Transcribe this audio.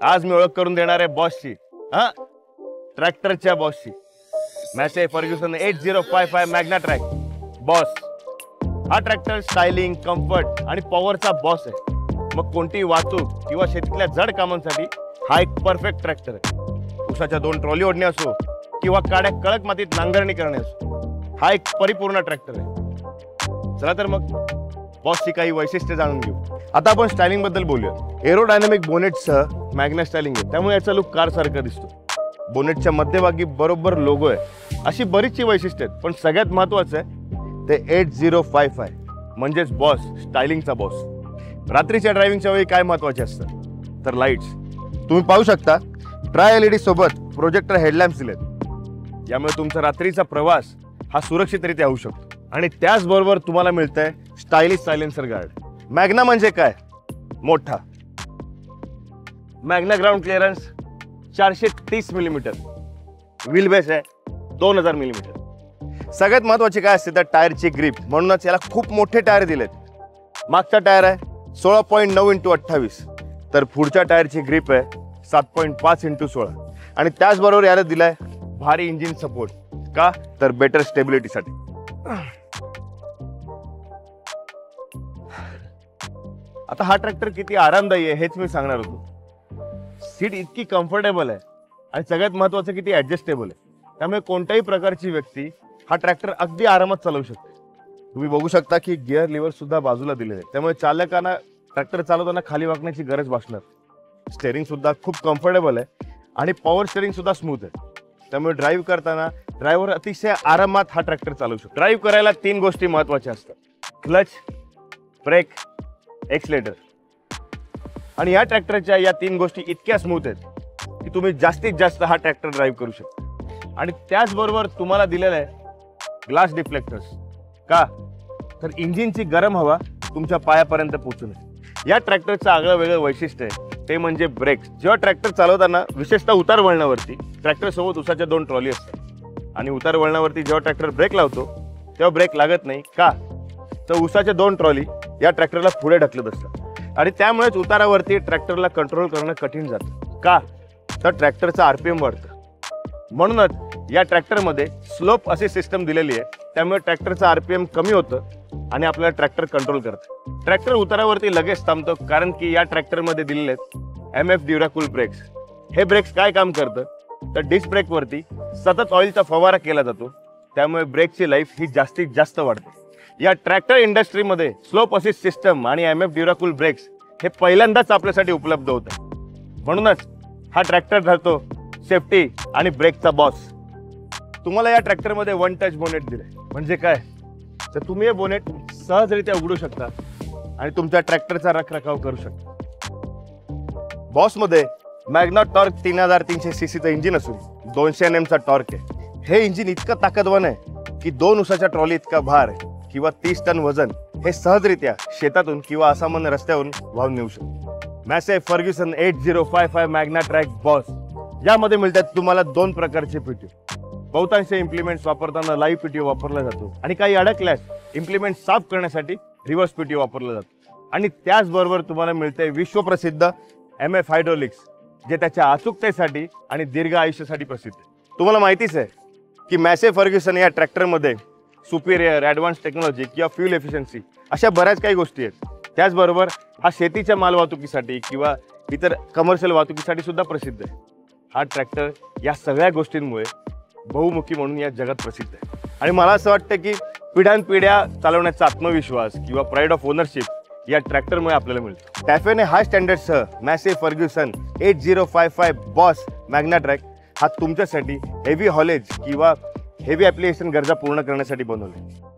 आज मी ओळख करून देणार आहे बॉसची, हा ट्रॅक्टरच्या बॉसची। मॅसे फर्ग्युसन 8055 मॅग्ना ट्रॅक बॉस। हा ट्रॅक्टर स्टायलिंग, कम्फर्ट आणि पॉवरचा बॉस आहे। मग कोणतीही वाहतूक किंवा शेतीतल्या जड कामांसाठी हा एक परफेक्ट ट्रॅक्टर आहे। उसाच्या 2 ट्रॉली ओढणे असो किंवा काड्या कडक मातीत नांगरणी करणे असो, हा एक परिपूर्ण ट्रॅक्टर आहे। चला तर मग बॉसची काही वैशिष्ट्ये जाणून घेऊ। आता आपण स्टायलिंग बद्दल बोलूया। एरोडायनामिक बोनेटसह मॅग्ना स्टायलिंग आहे, त्यामुळे याचा लुक कार सारखा दिसतो। बोनेटच्या मध्यभागी बरोबर लोगो आहे, अशी बरीचशी वैशिष्ट्ये आहेत, पण सगळ्यात महत्त्वाचं आहे ते 8055 म्हणजेच बॉस, स्टायलिंगचा बॉस। रात्रीच्या ड्रायव्हिंगच्या वेळी काय महत्त्वाचे असतं तर लाईट्स। तुम्ही पाहू शकता ट्राय एलईडी सोबत प्रोजेक्टर हेडलॅम्प्स दिलेत, यामुळे तुमचा रात्रीचा प्रवास हा सुरक्षितरित्या होऊ शकतो। आणि त्याचबरोबर तुम्हाला मिळतंय स्टायलिश सायलेन्सर गार्ड। मॅग्ना म्हणजे काय? मोठा Magna ground clearance 430 millimetre, wheel base आहे 2000 मिलीमीटर। सगळ्यात महत्त्वाचे काय असते तर टायरची ग्रिप, म्हणूनच याला खूप मोठे टायर दिलेत। मागचा टायर आहे 16.9x28, तर पुढच्या टायरची ग्रिप आहे 7.5x16। आणि त्याचबरोबर याला दिलाय भारी इंजिन सपोर्ट, का तर बेटर स्टेबिलिटीसाठी। आता हा ट्रॅक्टर किती आरामदायी आहे हेच मी सांगणार होतो। सीट इतकी कम्फर्टेबल आहे आणि सगळ्यात महत्त्वाचं किती ॲडजस्टेबल आहे, त्यामुळे कोणत्याही प्रकारची व्यक्ती हा ट्रॅक्टर अगदी आरामात चालवू शकते। तुम्ही बघू शकता की गिअर लिव्हर सुद्धा बाजूला दिलेले आहे, त्यामुळे चालकांना ट्रॅक्टर चालवताना खाली वाकण्याची गरज भासणार। स्टेअरिंग सुद्धा खूप कम्फर्टेबल आहे आणि पॉवर स्टेअरिंग सुद्धा स्मूथ आहे, त्यामुळे ड्राईव्ह करताना ड्रायव्हर अतिशय आरामात हा ट्रॅक्टर चालवू शकतो। ड्राईव्ह करायला 3 गोष्टी महत्त्वाच्या असतात, क्लच, ब्रेक, एक्सलेटर। आणि या ट्रॅक्टरच्या या 3 गोष्टी इतक्या स्मूथ आहेत की तुम्ही जास्तीत जास्त हा ट्रॅक्टर ड्राईव्ह करू शकता। आणि त्याचबरोबर तुम्हाला दिलेला आहे ग्लास डिफ्लेक्टर्स, का तर इंजिनची गरम हवा तुमच्या पायापर्यंत पोहोचू नये। या ट्रॅक्टरचं आगळं वेगळं वैशिष्ट्य आहे ते म्हणजे ब्रेक्स। जेव्हा ट्रॅक्टर चालवताना विशेषतः उतार वळणावरती ट्रॅक्टर सोबत उसाच्या 2 ट्रॉली असतात आणि उतार वळणावरती जेव्हा ट्रॅक्टर ब्रेक लावतो तेव्हा ब्रेक लागत नाही, का तर उसाच्या 2 ट्रॉली या ट्रॅक्टरला पुढे ढकलत असतात आणि त्यामुळेच उतारावरती ट्रॅक्टरला कंट्रोल करणं कठीण जातं, का तर ट्रॅक्टरचा आरपीएम वाढतं। म्हणूनच या ट्रॅक्टरमध्ये स्लोप अशी सिस्टम दिलेली आहे, त्यामुळे ट्रॅक्टरचा आरपीएम कमी होतं आणि आपल्याला ट्रॅक्टर कंट्रोल करतं। ट्रॅक्टर उतारावरती लगेच थांबतो कारण की या ट्रॅक्टरमध्ये दिलेले आहेत MF ड्युराकूल ब्रेक्स। हे ब्रेक्स काय काम करतं तर डिस्क ब्रेकवरती सतत ऑइलचा फवारा केला जातो, त्यामुळे ब्रेकची लाईफ ही जास्तीत जास्त वाढते। या ट्रॅक्टर इंडस्ट्रीमध्ये स्लोप असिस्ट सिस्टम आणि MF ड्युराकूल ब्रेक्स हे पहिल्यांदाच आपल्यासाठी उपलब्ध होत आहे, म्हणूनच हा ट्रॅक्टर ठरतो सेफ्टी आणि ब्रेकचा बॉस। तुम्हाला या ट्रॅक्टरमध्ये 1 टच बोनेट दिले, म्हणजे काय तर तुम्ही हे बोनेट सहजरित्या उघडू शकता आणि तुमच्या ट्रॅक्टरचा रखरखाव करू शकता। बॉसमध्ये मॅग्ना टॉर्क 3300 सीसीचं इंजिन असून 200 Nm चा टॉर्क आहे। हे इंजिन इतकं ताकदवान आहे की 2 उसाच्या ट्रॉली इतका भार किंवा 30 टन वजन हे सहजरित्या शेतातून किंवा असामान्य रस्त्यावरून वाहून नेऊ शकतो। मॅसे फर्ग्युसन 8055 मॅग्ना ट्रॅक बॉस यामध्ये मिळतात तुम्हाला 2 प्रकारचे पीटीओ। बहुतांश इम्प्लिमेंट्स वापरताना लाईव्ह पीटीओ वापरला जातो आणि काही अडकल्यास इम्प्लिमेंट साफ करण्यासाठी रिव्हर्स पीटीओ वापरला जातो। आणि त्याचबरोबर तुम्हाला मिळते विश्वप्रसिद्ध MF हायड्रोलिक्स, जे त्याच्या अचूकतेसाठी आणि दीर्घ आयुष्यासाठी प्रसिद्ध आहे। तुम्हाला माहितीच आहे की मॅसे फर्ग्युसन या ट्रॅक्टरमध्ये सुपिरियर ॲडव्हान्स टेक्नॉलॉजी किंवा फ्यूल एफिशियन्सी अशा बऱ्याच काही गोष्टी आहेत। त्याचबरोबर हा शेतीच्या माल वाहतुकीसाठी किंवा इतर कमर्शियल वाहतुकीसाठी सुद्धा प्रसिद्ध आहे। हा ट्रॅक्टर या सगळ्या गोष्टींमुळे बहुमुखी म्हणून या जगात प्रसिद्ध आहे। आणि मला असं वाटतं की पिढ्यानपिढ्या चालवण्याचा आत्मविश्वास किंवा प्राईड ऑफ ओनरशिप या ट्रॅक्टरमुळे आपल्याला मिळतो। टॅफेने हाय स्टँडर्डसह मॅसे फर्ग्युसन 8055 बॉस मॅग्ना ट्रॅक हा तुमच्यासाठी हेवी हॉलेज किंवा हेवी ॲप्लिकेशन गरजा पूर्ण करण्यासाठी बनवले।